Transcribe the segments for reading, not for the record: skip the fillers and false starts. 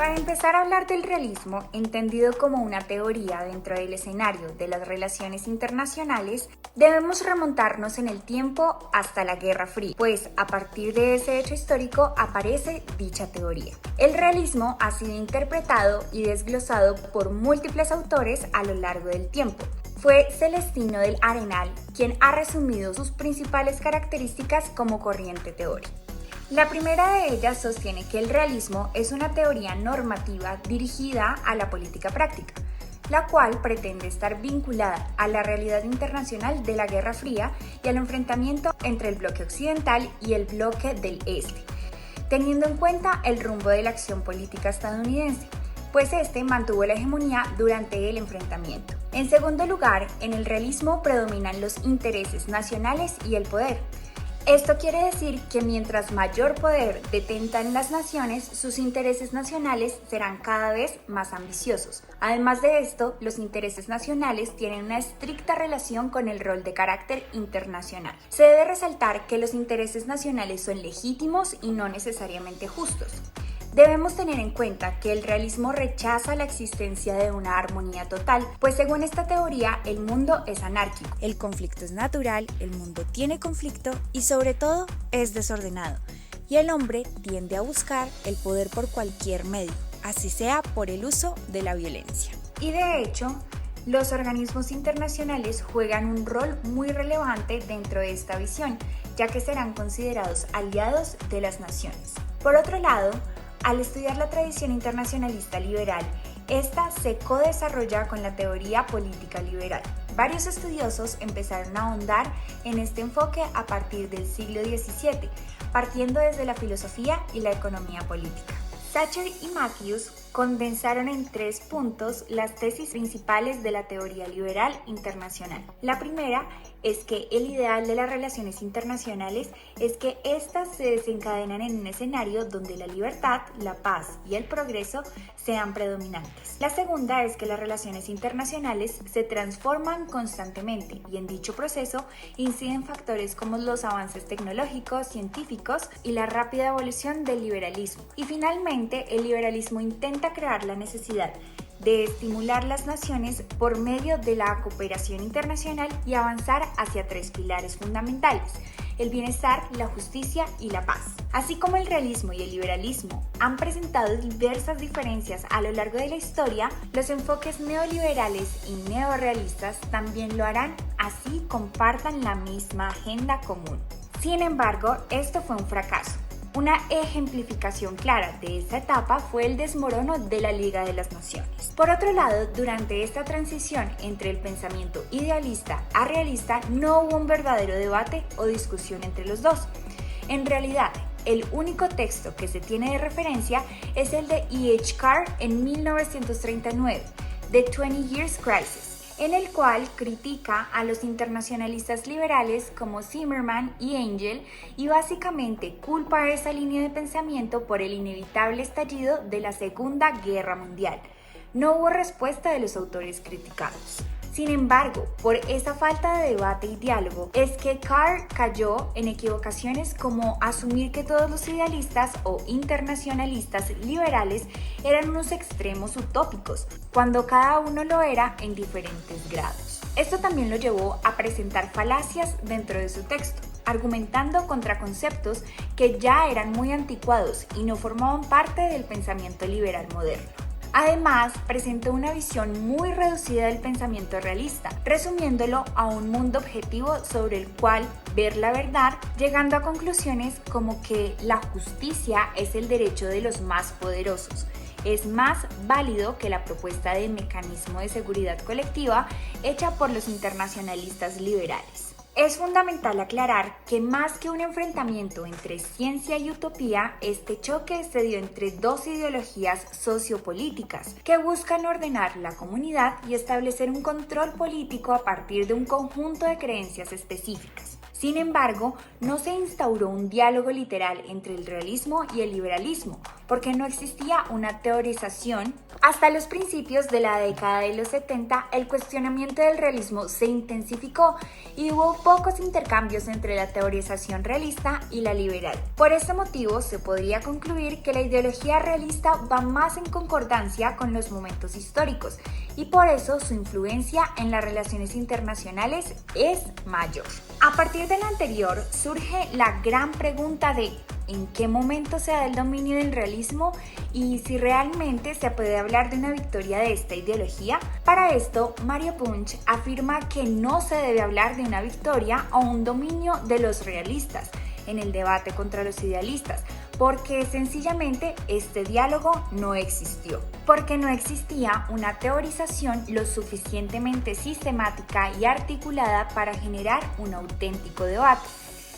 Para empezar a hablar del realismo, entendido como una teoría dentro del escenario de las relaciones internacionales, debemos remontarnos en el tiempo hasta la Guerra Fría, pues a partir de ese hecho histórico aparece dicha teoría. El realismo ha sido interpretado y desglosado por múltiples autores a lo largo del tiempo. Fue Celestino del Arenal quien ha resumido sus principales características como corriente teórica. La primera de ellas sostiene que el realismo es una teoría normativa dirigida a la política práctica, la cual pretende estar vinculada a la realidad internacional de la Guerra Fría y al enfrentamiento entre el bloque occidental y el bloque del este, teniendo en cuenta el rumbo de la acción política estadounidense, pues este mantuvo la hegemonía durante el enfrentamiento. En segundo lugar, en el realismo predominan los intereses nacionales y el poder. Esto quiere decir que mientras mayor poder detentan las naciones, sus intereses nacionales serán cada vez más ambiciosos. Además de esto, los intereses nacionales tienen una estricta relación con el rol de carácter internacional. Se debe resaltar que los intereses nacionales son legítimos y no necesariamente justos. Debemos tener en cuenta que el realismo rechaza la existencia de una armonía total, pues según esta teoría el mundo es anárquico. El conflicto es natural, el mundo tiene conflicto y sobre todo es desordenado. Y el hombre tiende a buscar el poder por cualquier medio, así sea por el uso de la violencia. Y de hecho, los organismos internacionales juegan un rol muy relevante dentro de esta visión, ya que serán considerados aliados de las naciones. Por otro lado, al estudiar la tradición internacionalista liberal, esta se co-desarrolla con la teoría política liberal. Varios estudiosos empezaron a ahondar en este enfoque a partir del siglo XVII, partiendo desde la filosofía y la economía política. Thatcher y Matthews condensaron en 3 puntos las tesis principales de la teoría liberal internacional. La primera es que el ideal de las relaciones internacionales es que éstas se desencadenan en un escenario donde la libertad, la paz y el progreso sean predominantes. La segunda es que las relaciones internacionales se transforman constantemente y en dicho proceso inciden factores como los avances tecnológicos, científicos y la rápida evolución del liberalismo. Y finalmente, el liberalismo intenta crear la necesidad de estimular las naciones por medio de la cooperación internacional y avanzar hacia 3 pilares fundamentales: el bienestar, la justicia y la paz. Así como el realismo y el liberalismo han presentado diversas diferencias a lo largo de la historia, los enfoques neoliberales y neorrealistas también lo harán, así compartan la misma agenda común. Sin embargo, esto fue un fracaso. Una ejemplificación clara de esta etapa fue el desmorono de la Liga de las Naciones. Por otro lado, durante esta transición entre el pensamiento idealista a realista no hubo un verdadero debate o discusión entre los dos. En realidad, el único texto que se tiene de referencia es el de E.H. Carr en 1939, The 20 Years Crisis, en el cual critica a los internacionalistas liberales como Zimmerman y Engel y básicamente culpa a esa línea de pensamiento por el inevitable estallido de la Segunda Guerra Mundial. No hubo respuesta de los autores criticados. Sin embargo, por esa falta de debate y diálogo es que Carr cayó en equivocaciones como asumir que todos los idealistas o internacionalistas liberales eran unos extremos utópicos, cuando cada uno lo era en diferentes grados. Esto también lo llevó a presentar falacias dentro de su texto, argumentando contra conceptos que ya eran muy anticuados y no formaban parte del pensamiento liberal moderno. Además, presentó una visión muy reducida del pensamiento realista, resumiéndolo a un mundo objetivo sobre el cual ver la verdad, llegando a conclusiones como que la justicia es el derecho de los más poderosos. Es más válido que la propuesta de mecanismo de seguridad colectiva hecha por los internacionalistas liberales. Es fundamental aclarar que más que un enfrentamiento entre ciencia y utopía, este choque se dio entre 2 ideologías sociopolíticas que buscan ordenar la comunidad y establecer un control político a partir de un conjunto de creencias específicas. Sin embargo, no se instauró un diálogo literal entre el realismo y el liberalismo, porque no existía una teorización. Hasta los principios de la década de los 70, el cuestionamiento del realismo se intensificó y hubo pocos intercambios entre la teorización realista y la liberal. Por este motivo, se podría concluir que la ideología realista va más en concordancia con los momentos históricos y por eso su influencia en las relaciones internacionales es mayor. A partir de lo anterior, surge la gran pregunta de ¿en qué momento se da el dominio del realismo y si realmente se puede hablar de una victoria de esta ideología? Para esto, Mario Puig afirma que no se debe hablar de una victoria o un dominio de los realistas en el debate contra los idealistas, porque sencillamente este diálogo no existió, porque no existía una teorización lo suficientemente sistemática y articulada para generar un auténtico debate.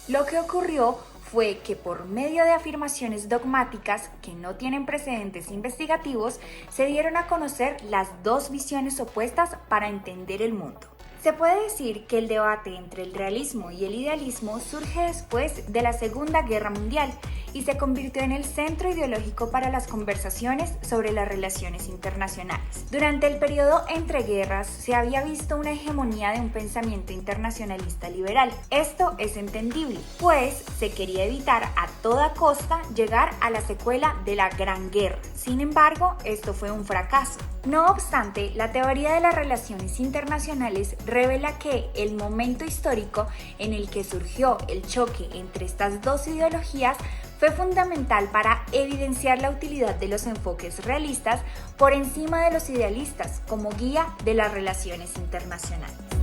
Lo que ocurrió fue que por medio de afirmaciones dogmáticas que no tienen precedentes investigativos, se dieron a conocer las dos visiones opuestas para entender el mundo. Se puede decir que el debate entre el realismo y el idealismo surge después de la Segunda Guerra Mundial y se convirtió en el centro ideológico para las conversaciones sobre las relaciones internacionales. Durante el periodo entre guerras se había visto una hegemonía de un pensamiento internacionalista liberal. Esto es entendible, pues se quería evitar a toda costa llegar a la secuela de la Gran Guerra. Sin embargo, esto fue un fracaso. No obstante, la teoría de las relaciones internacionales revela que el momento histórico en el que surgió el choque entre estas dos ideologías fue fundamental para evidenciar la utilidad de los enfoques realistas por encima de los idealistas como guía de las relaciones internacionales.